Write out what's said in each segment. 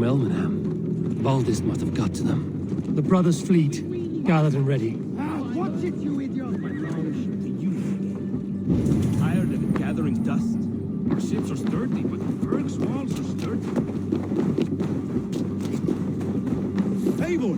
Elmenham. Baldist must have got to them. The brothers' fleet, gathered and ready. Watch it, you idiot! Tired of it gathering dust. Our ships are sturdy, but Berg's walls are sturdy. Eivor,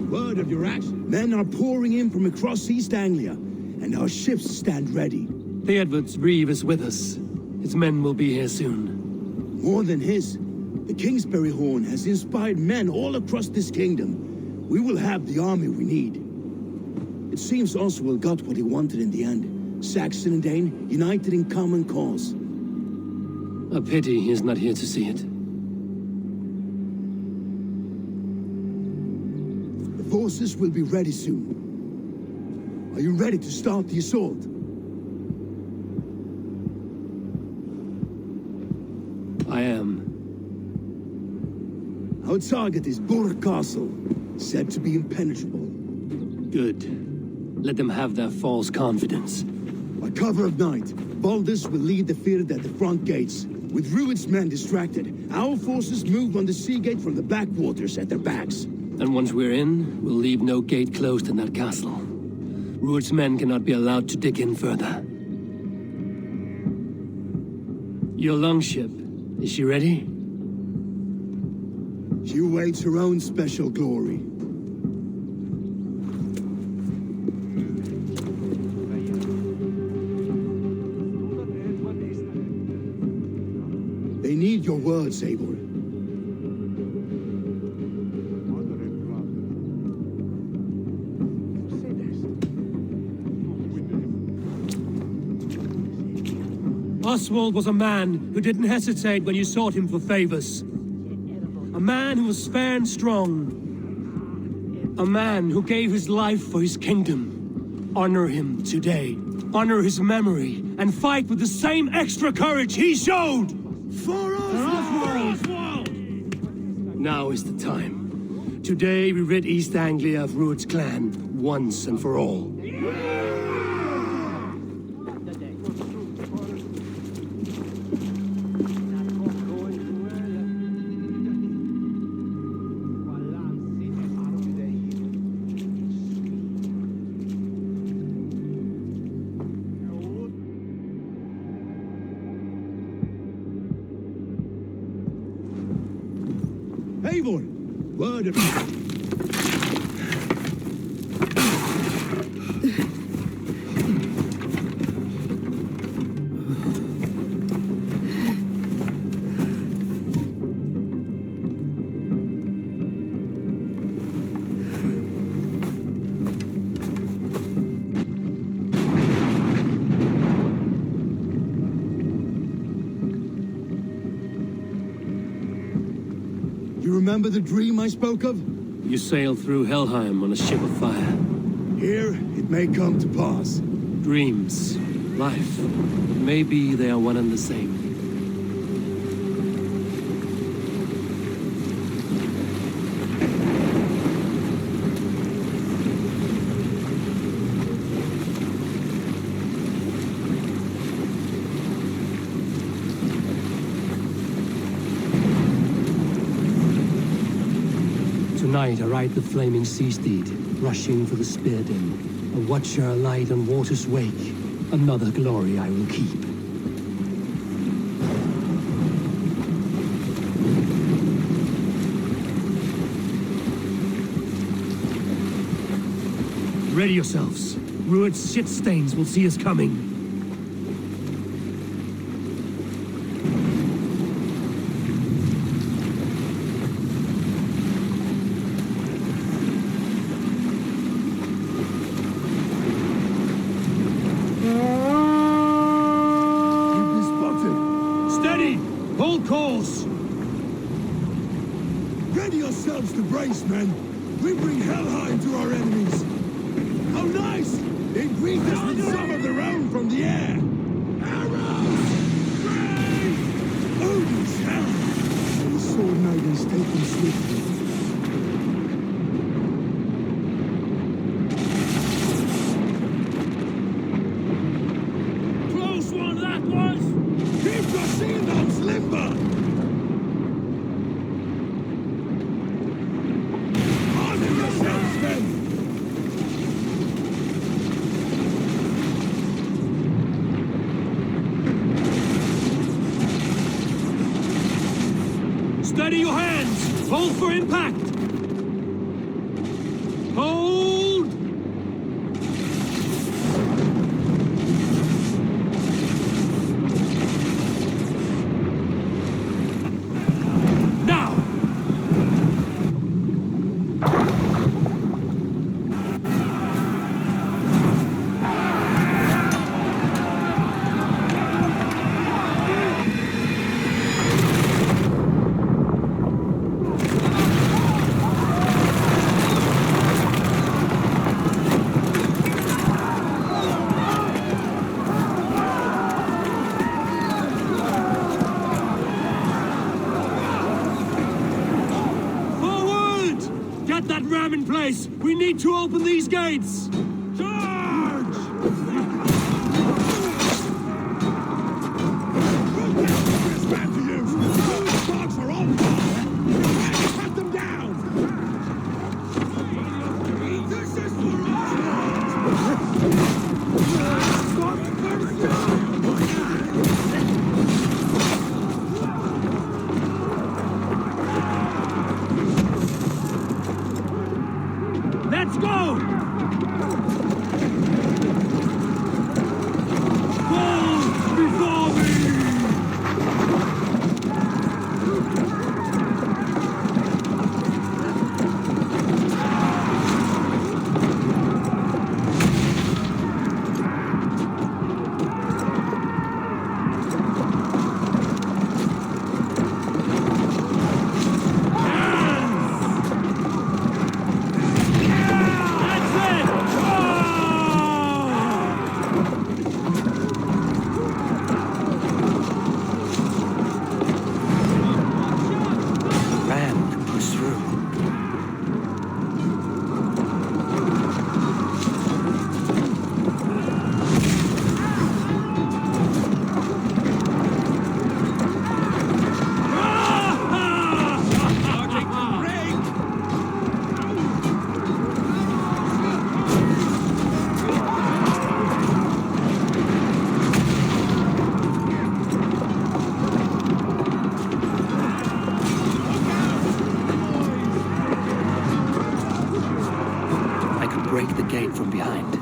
word of your action. Men are pouring in from across East Anglia, and our ships stand ready. Theodward's reeve is with us. His men will be here soon. More than his, the Kingsbury Horn has inspired men all across this kingdom. We will have the army we need. It seems Oswald got what he wanted in the end. Saxon and Dane united in common cause. A pity he is not here to see it. The forces will be ready soon. Are you ready to start the assault? I am. Our target is Burg Castle, said to be impenetrable. Good. Let them have their false confidence. By cover of night, Baldus will lead the field at the front gates. With Rued's men distracted, our forces move on the sea gate from the backwaters at their backs. And once we're in, we'll leave no gate closed in that castle. Rued's men cannot be allowed to dig in further. Your longship, is she ready? She awaits her own special glory. They need your words, Eivor. Oswald was a man who didn't hesitate when you sought him for favors. A man who was fair and strong. A man who gave his life for his kingdom. Honor him today. Honor his memory. And fight with the same extra courage he showed! For Oswald! Now is the time. Today we rid East Anglia of Rued's clan, once and for all. Eivor, word of... You remember the dream I spoke of? You sailed through Helheim on a ship of fire. Here, it may come to pass. Dreams, life, maybe they are one and the same. Tonight I ride the flaming sea steed, rushing for the spear din. A watcher alight on water's wake. Another glory I will keep. Ready yourselves. Rued's shit stains will see us coming. Hold course! Ready yourselves to brace, men! We bring Helheim to our enemies! How nice! They greet us with some of their own from the air! Arrows! Brave! Odin's hell! The sword knight is taken swiftly. Close one, that was! Keep your shields limber! Steady your hands! Hold for impact! Hold! Now! That ram in place! We need to open these gates! Charge! This man to use! Those dogs are on fire! Cut them down! This is for Let's go! Fall before me! Break the gate from behind.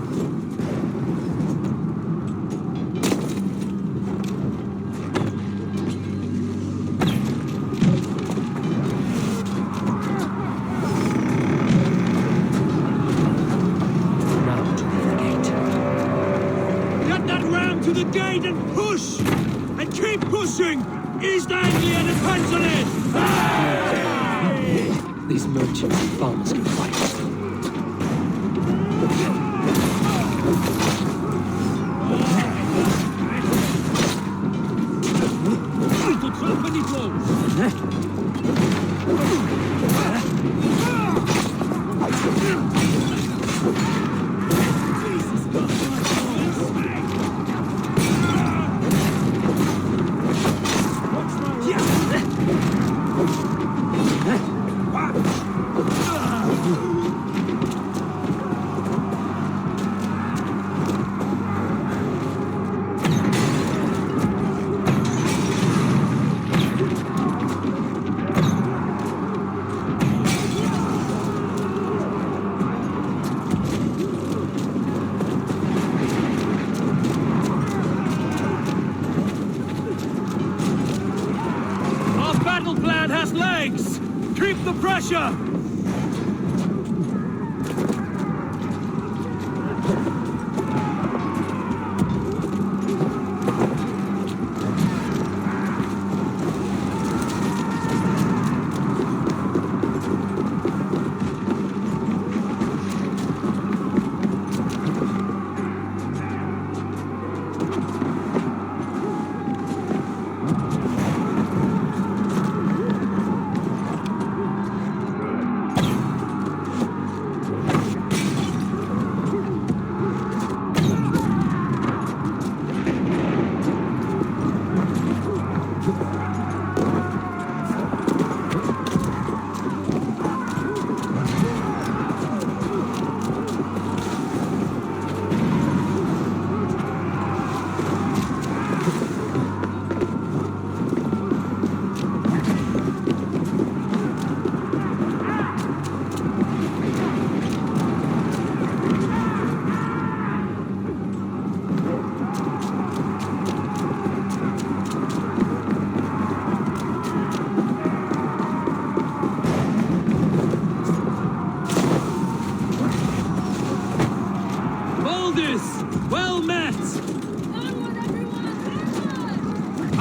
Now to the gate. Get that ram to the gate and push! And keep pushing! East Anglia depends on it! Hey! These merchants and farmers can fight. Company blows! Keep the pressure!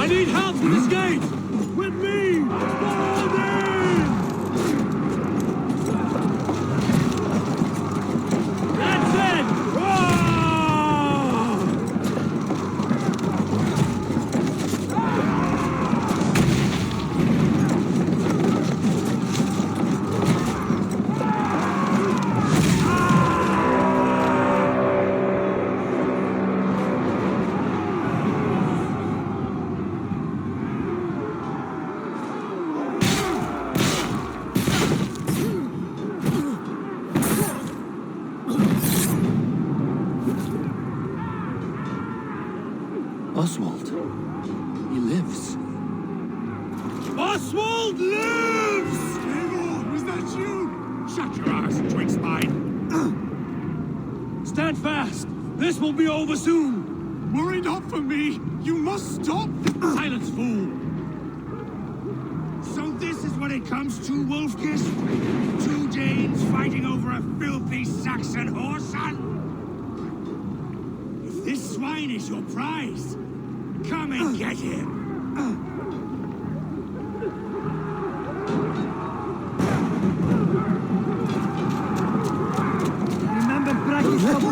need help with this gate! With me! Fall in! That's it! Oswald. He lives. Oswald lives! Eivor, was that you? Shut your ass, twig spine! Stand fast! This will be over soon! Worry not for me! You must stop! Silence, fool! So this is what it comes to, Wolfkiss? 2 Danes fighting over a filthy Saxon whoreson? If this swine is your prize, come and get him! Remember Bratislava?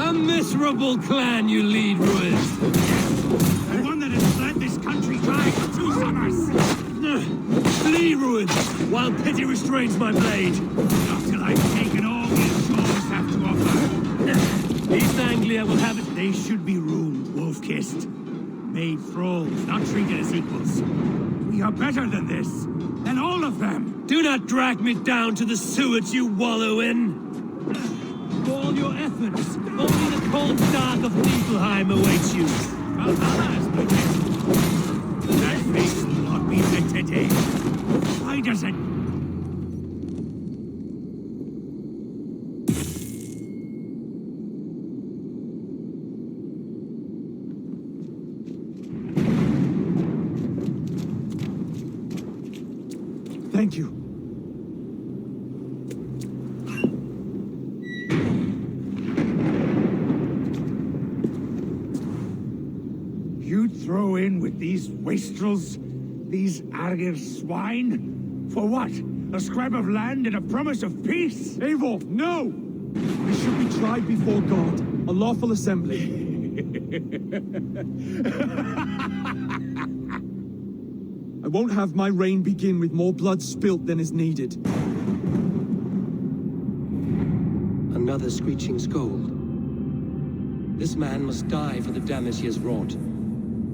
A miserable clan you lead, Ruin. The one that has led this country dry for 2 summers! Flee, Ruin, while pity restrains my blade. Not till I've taken all these shores have to offer. East Anglia will have it. They should be ruled, wolf-kissed. Made thralls, not treated as equals. We are better than this. Than all of them. Do not drag me down to the sewage you wallow in. For all your efforts, only the cold dark of Niflheim awaits you. Valhalla has been it. That face will not be lit today. Why does it... Thank you. You'd throw in with these wastrels? These Argir swine? For what? A scrap of land and a promise of peace? Eivor, no! We should be tried before God, a lawful assembly. I won't have my reign begin with more blood spilt than is needed. Another screeching scold. This man must die for the damage he has wrought.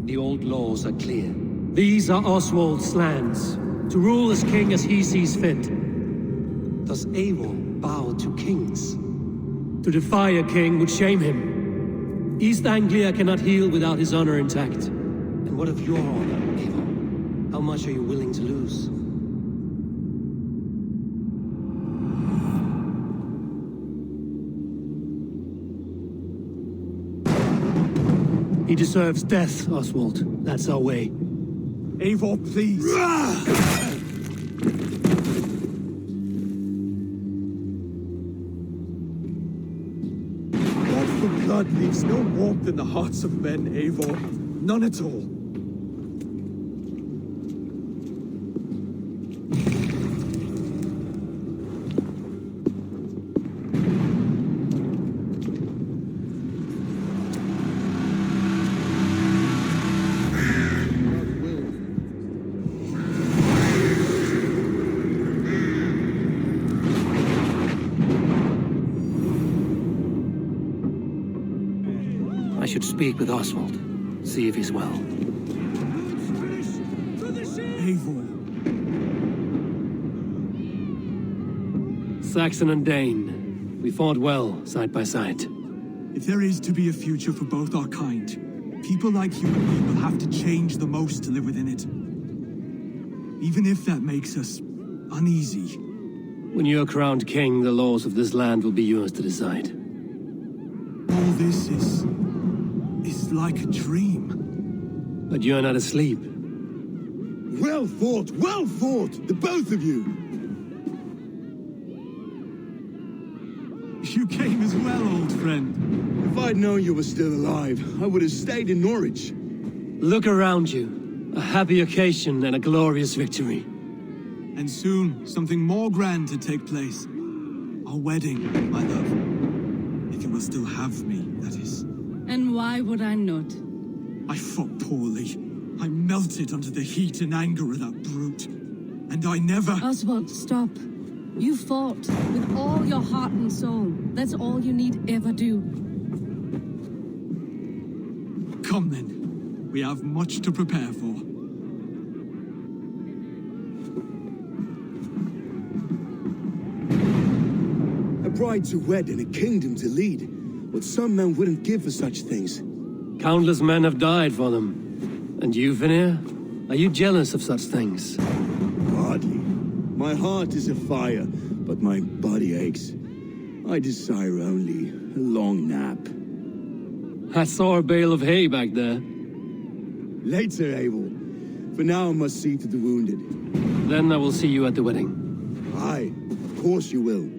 The old laws are clear. These are Oswald's lands, to rule as king as he sees fit. Does Eivor bow to kings? To defy a king would shame him. East Anglia cannot heal without his honor intact. And what of your honor, Eivor? How much are you willing to lose? He deserves death, Oswald. That's our way. Eivor, please. Blood for blood leaves no warmth in the hearts of men, Eivor. None at all. I I should speak with Oswald. See if he's well. Eivor. Saxon and Dane. We fought well, side by side. If there is to be a future for both our kind, people like you and me will have to change the most to live within it. Even if that makes us uneasy. When you're crowned king, the laws of this land will be yours to decide. All this is like a dream. But you're not asleep. Well fought, the both of you! You came as well, old friend. If I'd known you were still alive, I would have stayed in Norwich. Look around you. A happy occasion and a glorious victory. And soon, something more grand to take place. Our wedding, my love. If you will still have me, that is. And why would I not? I fought poorly. I melted under the heat and anger of that brute. And I never... Oswald, stop. You fought with all your heart and soul. That's all you need ever do. Come then. We have much to prepare for. A bride to wed and a kingdom to lead. What some men wouldn't give for such things. Countless men have died for them. And you, Vinir? Are you jealous of such things? Hardly. My heart is afire, but my body aches. I desire only a long nap. I saw a bale of hay back there. Later, Eivor. For now, I must see to the wounded. Then I will see you at the wedding. Aye, of course you will.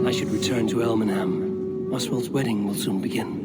I should return to Elmenham. Oswald's wedding will soon begin.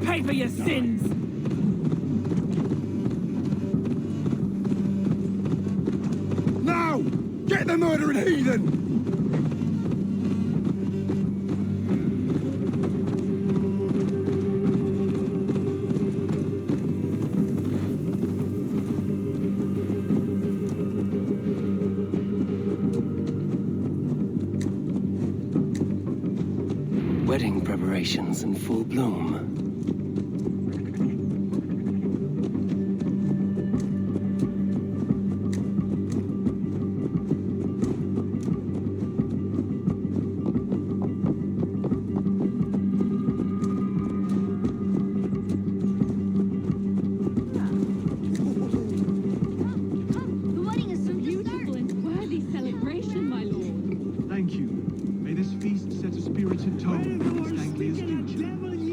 Pay for your sins! Now! Get the murdering heathen! Wedding preparations in full bloom.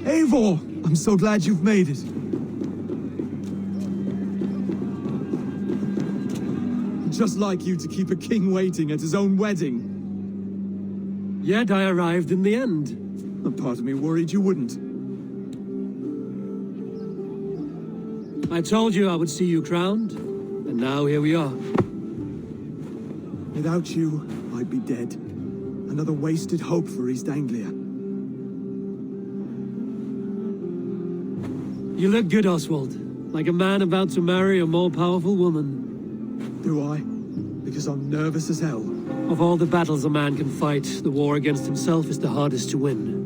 Eivor! I'm so glad you've made it. Just like you to keep a king waiting at his own wedding. Yet I arrived in the end. A part of me worried you wouldn't. I told you I would see you crowned, and now here we are. Without you, I'd be dead. Another wasted hope for East Anglia. You look good, Oswald. Like a man about to marry a more powerful woman. Do I? Because I'm nervous as hell. Of all the battles a man can fight, the war against himself is the hardest to win.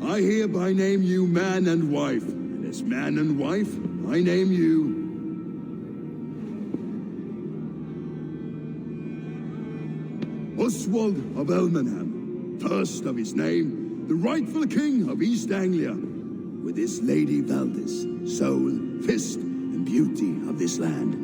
I hereby name you man and wife, and as man and wife, I name you Oswald of Elmenham, first of his name, the rightful king of East Anglia, with his lady Valdis, soul, fist, and beauty of this land.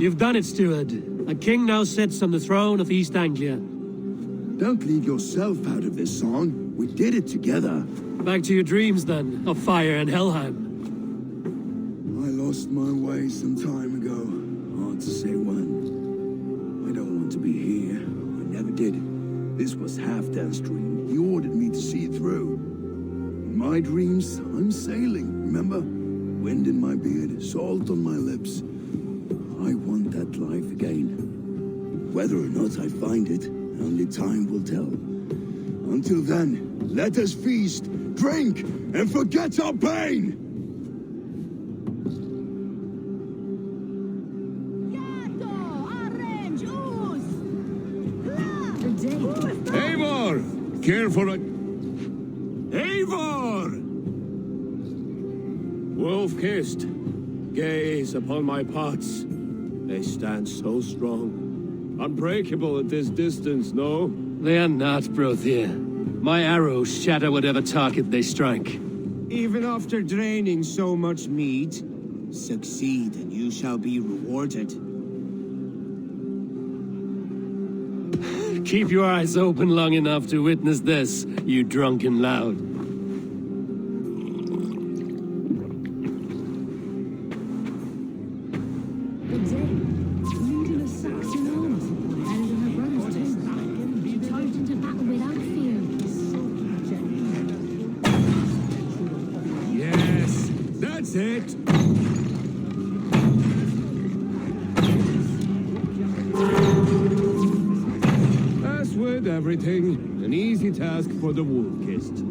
You've done it, steward. A king now sits on the throne of East Anglia. Don't leave yourself out of this song. We did it together. Back to your dreams, then, of fire and Helheim. I lost my way some time ago. Hard to say when. I don't want to be here. I never did. This was Halfdan's dream. He ordered me to see it through. In my dreams, I'm sailing, remember? Wind in my beard, salt on my lips. I want that life again. Whether or not I find it, only time will tell. Until then, let us feast, drink, and forget our pain! Eivor! Care for a... Eivor! Wolf-kissed, gaze upon my pots. They stand so strong. Unbreakable at this distance, no? They are not, Brothier. My arrows shatter whatever target they strike. Even after draining so much meat, succeed and you shall be rewarded. Keep your eyes open long enough to witness this, you drunken loud. That's it. As with everything, an easy task for the wolf-kissed.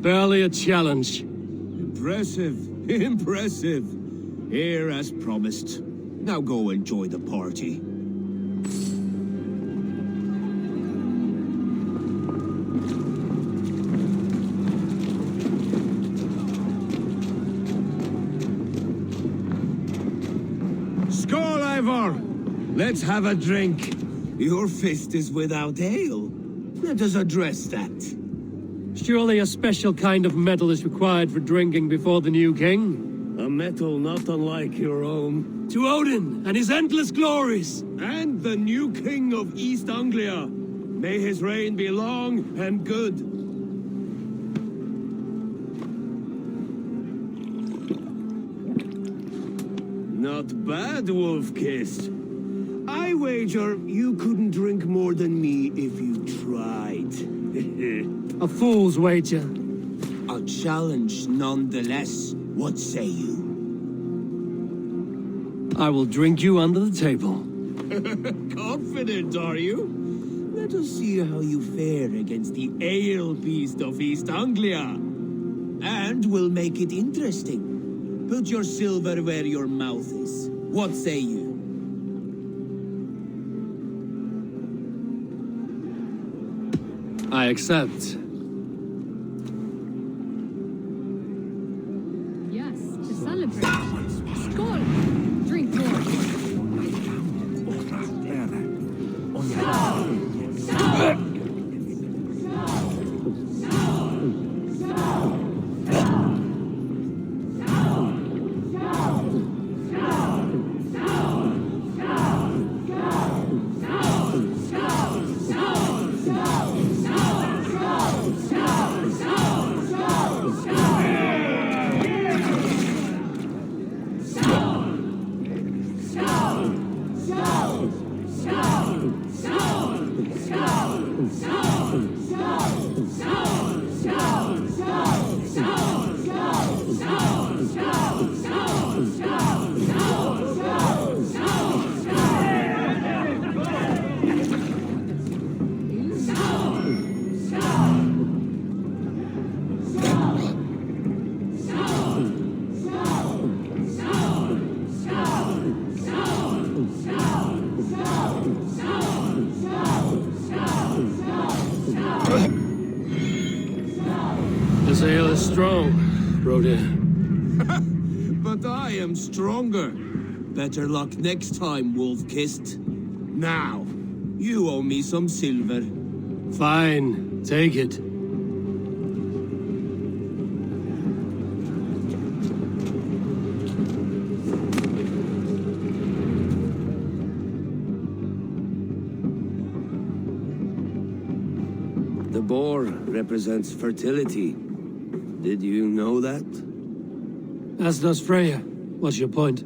Barely a challenge. Impressive, impressive. Here as promised. Now go enjoy the party. Skål, Eivor! Let's have a drink. Your fist is without ale. Let us address that. Surely a special kind of metal is required for drinking before the new king? A metal not unlike your own. To Odin and his endless glories! And the new king of East Anglia. May his reign be long and good. Not bad, wolf-kissed. I wager you couldn't drink more than me if you tried. A fool's wager. A challenge nonetheless. What say you? I will drink you under the table. Confident, are you? Let us see how you fare against the ale beast of East Anglia. And we'll make it interesting. Put your silver where your mouth is. What say you? I accept. Yes, to celebrate. Skål! Drink more. This ale is strong, Brody. But I am stronger. Better luck next time, wolf-kissed. Now, you owe me some silver. Fine, take it. The boar represents fertility. Did you know that? As does Freya. What's your point?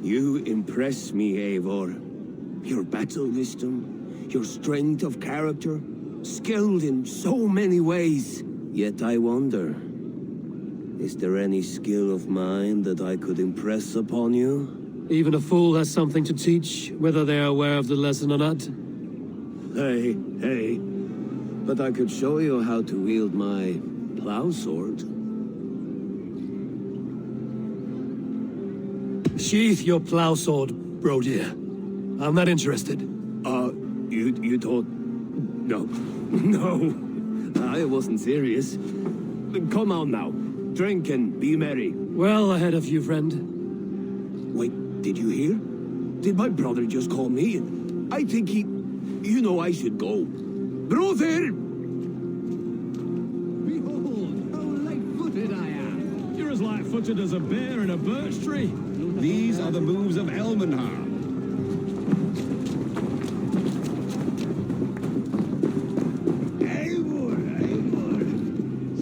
You impress me, Eivor. Your battle wisdom, your strength of character, skilled in so many ways. Yet I wonder, is there any skill of mine that I could impress upon you? Even a fool has something to teach, whether they are aware of the lesson or not. Hey. But I could show you how to wield my plow sword. Sheath your plow sword, Brody. I'm not interested. You thought... No, I wasn't serious. Come on now, drink and be merry. Well ahead of you, friend. Wait, did you hear? Did my brother just call me? I think he... You know I should go. Brother! Behold, how light-footed I am. You're as light-footed as a bear in a birch tree. These are the moves of Elmenhar. Eivor!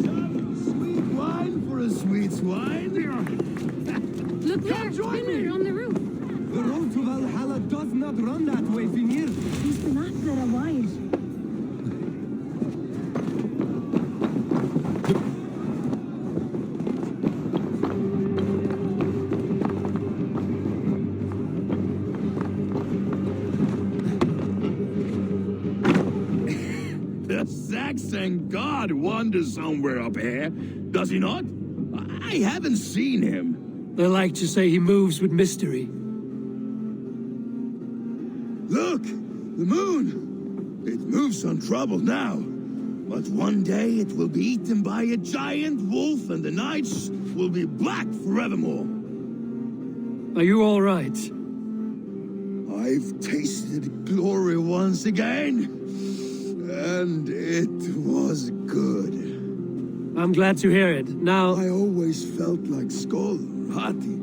Some sweet wine for a sweet swine? Look there, Finner on the roof. The road to Valhalla does not run that way, Finir. He's been after a while. thank God, wanders somewhere up here, does he not? I haven't seen him. They like to say he moves with mystery. Look! The moon! It moves untroubled now. But one day it will be eaten by a giant wolf and the nights will be black forevermore. Are you all right? I've tasted glory once again, and it was good. I'm glad to hear it. Now... I always felt like Skoll, Hati,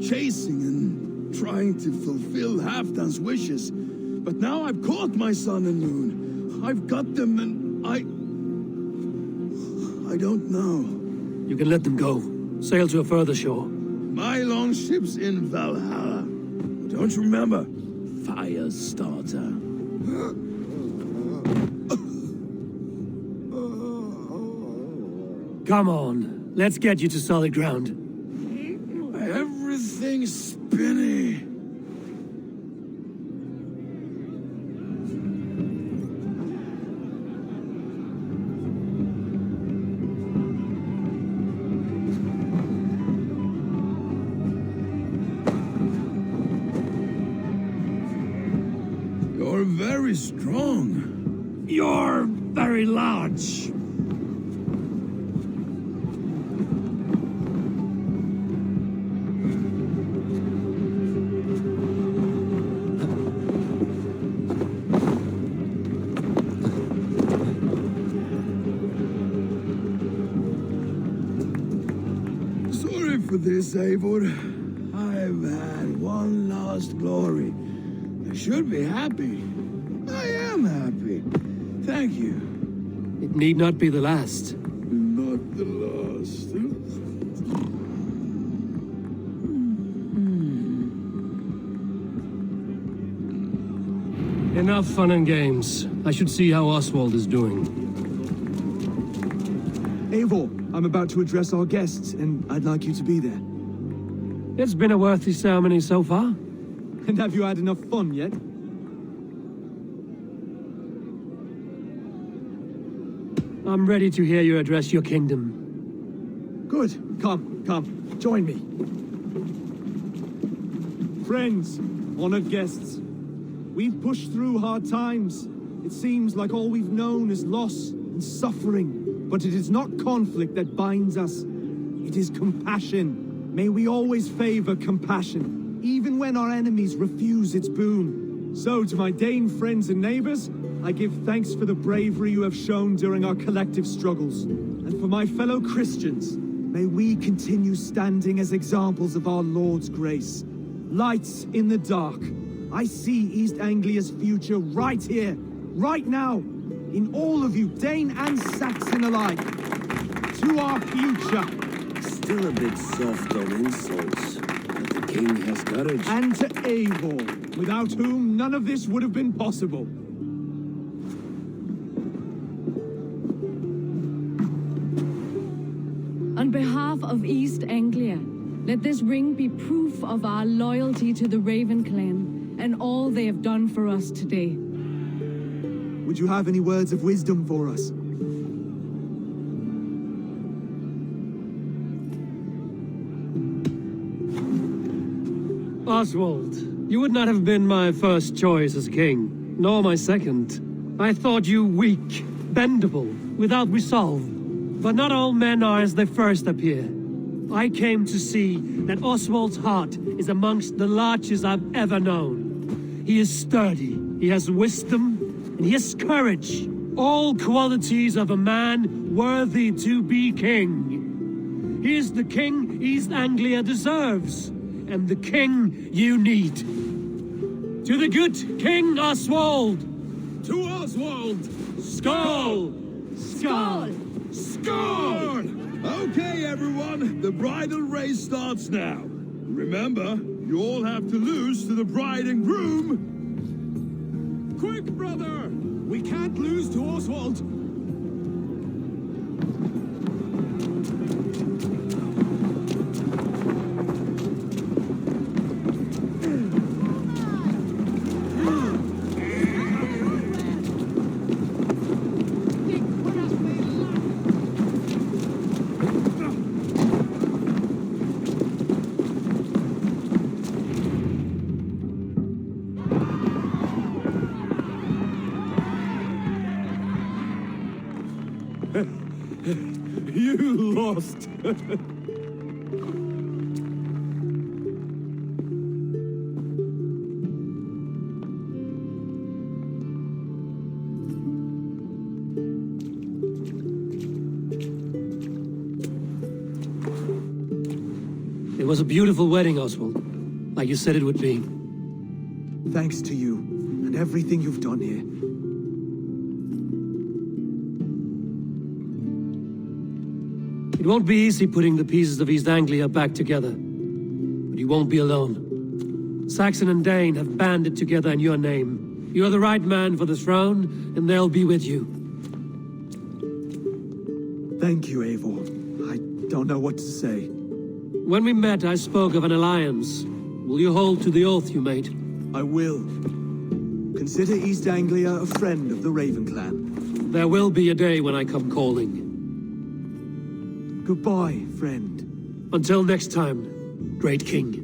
chasing and trying to fulfill Halfdan's wishes. But now I've caught my sun and moon. I've got them and I don't know. You can let them go. Sail to a further shore. My longship's in Valhalla. Don't you remember? Firestarter. Come on. Let's get you to solid ground. Everything's spinny. You're very strong. You're very large. Sorry for this, Eivor. I've had one last glory. I should be happy. I am happy. Thank you. It need not be the last. Not the last. Enough fun and games. I should see how Oswald is doing. Eivor, I'm about to address our guests, and I'd like you to be there. It's been a worthy ceremony so far. And have you had enough fun yet? I'm ready to hear you address your kingdom. Good. Come. Join me. Friends, honored guests, we've pushed through hard times. It seems like all we've known is loss and suffering. But it is not conflict that binds us. It is compassion. May we always favor compassion, even when our enemies refuse its boon. So, to my Dane friends and neighbors, I give thanks for the bravery you have shown during our collective struggles. And for my fellow Christians, may we continue standing as examples of our Lord's grace. Lights in the dark. I see East Anglia's future right here, right now, in all of you, Dane and Saxon alike. To our future. Still a bit soft on insults, but the king has courage. And to Eivor, without whom none of this would have been possible. On behalf of East Anglia, let this ring be proof of our loyalty to the Raven clan and all they have done for us today. Would you have any words of wisdom for us? Oswald, you would not have been my first choice as king, nor my second. I thought you weak, bendable, without resolve. But not all men are as they first appear. I came to see that Oswald's heart is amongst the largest I've ever known. He is sturdy, he has wisdom, and he has courage. All qualities of a man worthy to be king. He is the king East Anglia deserves, and the king you need. To the good King Oswald! To Oswald! Skull! Skull! Score! Okay, everyone, the bridal race starts now. Remember, you all have to lose to the bride and groom. Quick, brother! We can't lose to Oswald! You lost. It was a beautiful wedding, Oswald. Like you said it would be. Thanks to you, and everything you've done here. It won't be easy putting the pieces of East Anglia back together. But you won't be alone. Saxon and Dane have banded together in your name. You are the right man for the throne, and they'll be with you. Thank you, Eivor. I don't know what to say. When we met, I spoke of an alliance. Will you hold to the oath you made? I will. Consider East Anglia a friend of the Raven clan. There will be a day when I come calling. Goodbye, friend. Until next time, great king.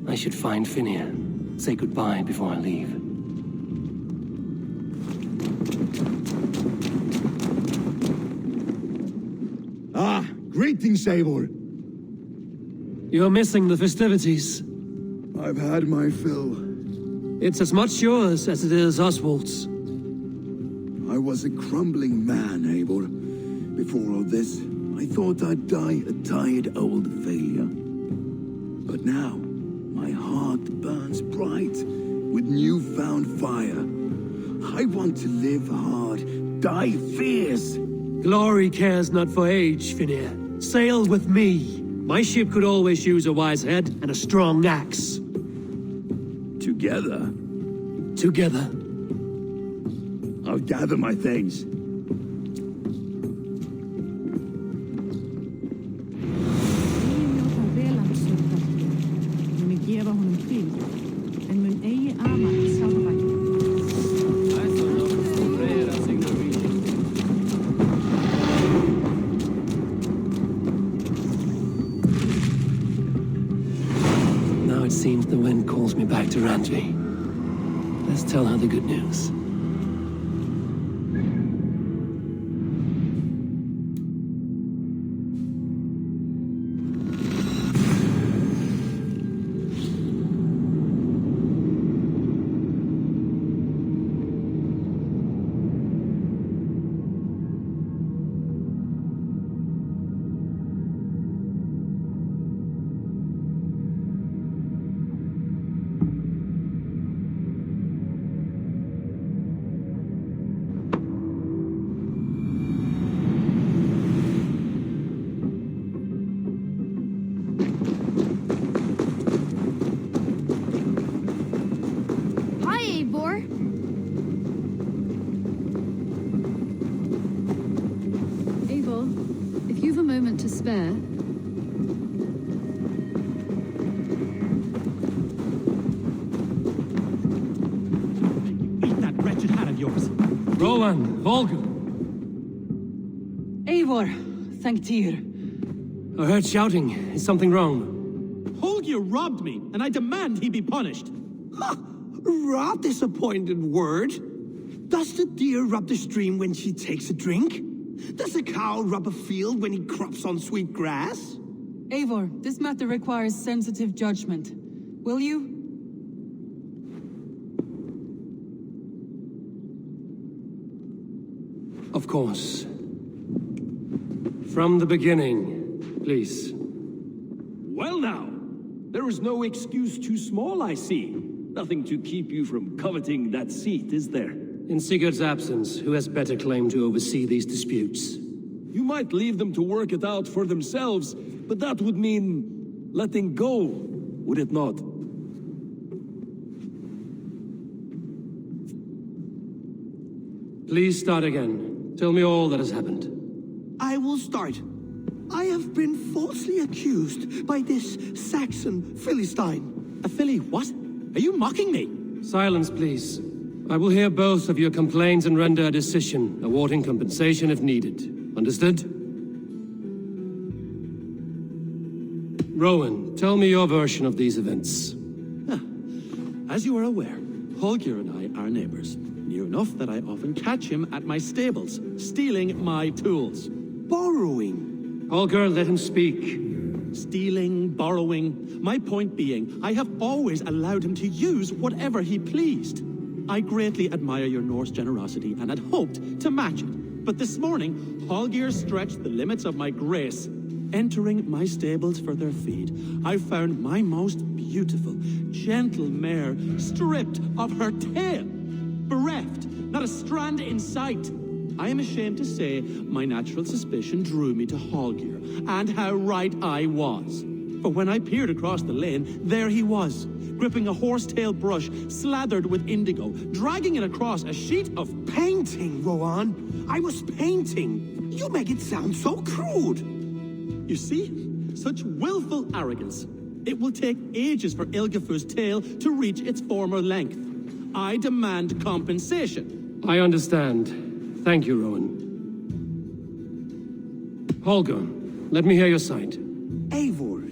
I should find Finir. Say goodbye before I leave. Greetings, Eivor. You're missing the festivities. I've had my fill. It's as much yours as it is Oswald's. I was a crumbling man, Eivor. Before all this, I thought I'd die a tired old failure. But now, my heart burns bright with newfound fire. I want to live hard, die fierce. Glory cares not for age, Finir. Sail with me. My ship could always use a wise head and a strong axe. Together? Together. I'll gather my things. It seems the wind calls me back to Randvi. Let's tell her the good news. To spare. Eat that wretched hat of yours. Roland, Volker. Eivor, thank Tyr. I heard shouting. Is something wrong? Holger robbed me, and I demand he be punished. Rot disappointed word. Does the deer rub the stream when she takes a drink? Does a cow rub a field when he crops on sweet grass? Eivor, this matter requires sensitive judgment. Will you? Of course. From the beginning, please. Well now, there is no excuse too small, I see. Nothing to keep you from coveting that seat, is there? In Sigurd's absence, who has better claim to oversee these disputes? You might leave them to work it out for themselves, but that would mean letting go, would it not? Please start again. Tell me all that has happened. I will start. I have been falsely accused by this Saxon Philistine. A Philly what? Are you mocking me? Silence, please. I will hear both of your complaints and render a decision, awarding compensation if needed. Understood? Rowan, tell me your version of these events. As you are aware, Holger and I are neighbors. Near enough that I often catch him at my stables, stealing my tools. Borrowing. Holger, let him speak. Stealing, borrowing. My point being, I have always allowed him to use whatever he pleased. I greatly admire your Norse generosity and had hoped to match it. But this morning, Holger stretched the limits of my grace. Entering my stables for their feed, I found my most beautiful, gentle mare stripped of her tail. Bereft, not a strand in sight. I am ashamed to say my natural suspicion drew me to Holger, and how right I was. For when I peered across the lane, there he was, gripping a horsetail brush slathered with indigo, dragging it across a sheet of Painting, Rowan. I was painting. You make it sound so crude. You see? Such willful arrogance. It will take ages for Ilgafur's tail to reach its former length. I demand compensation. I understand. Thank you, Rowan. Holger, let me hear your side. Eivor,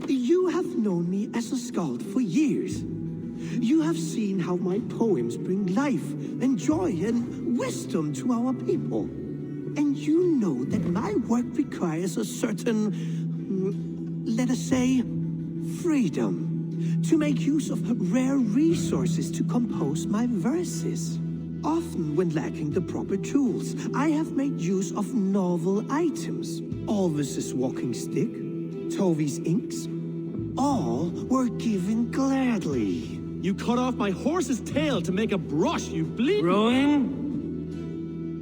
you have known me as a skald for years. You have seen how my poems bring life and joy and wisdom to our people. And you know that my work requires a certain, let us say, freedom to make use of rare resources to compose my verses. Often when lacking the proper tools, I have made use of novel items. Alvis's walking stick, Tovi's inks, all were given gladly. You cut off my horse's tail to make a brush, you bleed. Rowan?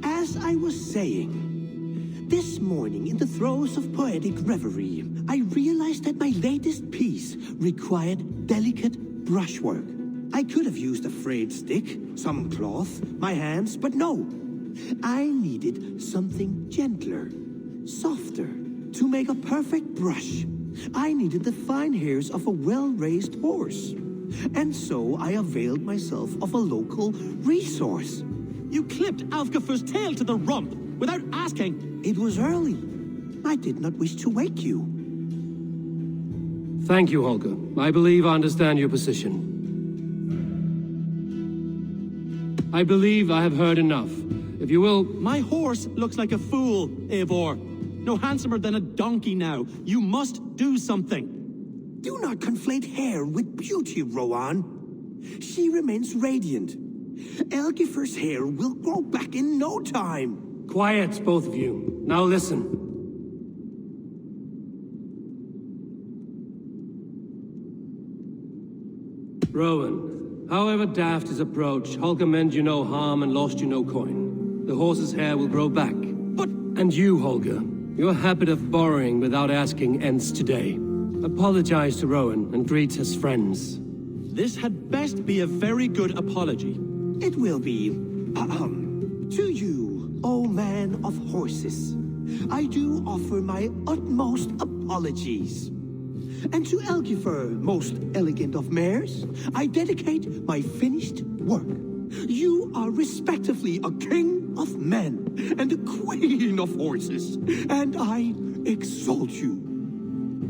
As I was saying, this morning in the throes of poetic reverie, I realized that my latest piece required delicate brushwork. I could have used a frayed stick, some cloth, my hands, but no. I needed something gentler, softer, to make a perfect brush. I needed the fine hairs of a well-raised horse. And so I availed myself of a local resource. You clipped Alfgafur's tail to the rump without asking. It was early. I did not wish to wake you. Thank you, Holger. I believe I understand your position. I believe I have heard enough. If you will... My horse looks like a fool, Eivor. No handsomer than a donkey now. You must do something. Do not conflate hair with beauty, Rowan. She remains radiant. Elgifur's hair will grow back in no time. Quiet, both of you. Now listen. Rowan, however daft his approach, Holger meant you no harm and lost you no coin. The horse's hair will grow back. But... And you, Holger, your habit of borrowing without asking ends today. Apologize to Rowan and greet his friends. This had best be a very good apology. It will be, to you, O man of horses. I do offer my utmost apologies. And to Elgifur, most elegant of mares, I dedicate my finished work. You are respectively a king of men and a queen of horses, and I exalt you.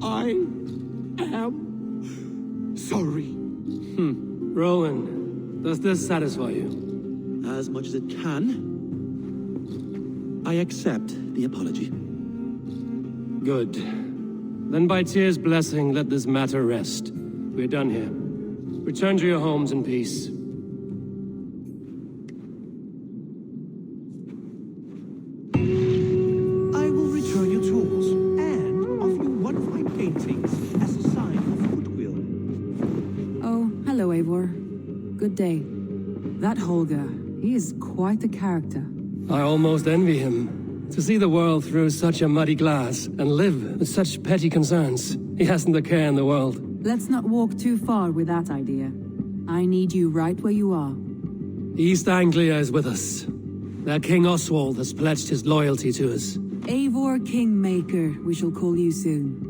I am sorry. Rowan, does this satisfy you? As much as it can. I accept the apology. Good. Then by Tyr's blessing, let this matter rest. We're done here. Return to your homes in peace. I will return your tools, and offer you one of my paintings as a sign of goodwill. Oh, hello, Eivor. Good day. That Holger, he is quite the character. I almost envy him. To see the world through such a muddy glass and live with such petty concerns. He hasn't a care in the world. Let's not walk too far with that idea. I need you right where you are. East Anglia is with us. Their King Oswald has pledged his loyalty to us. Eivor Kingmaker, we shall call you soon.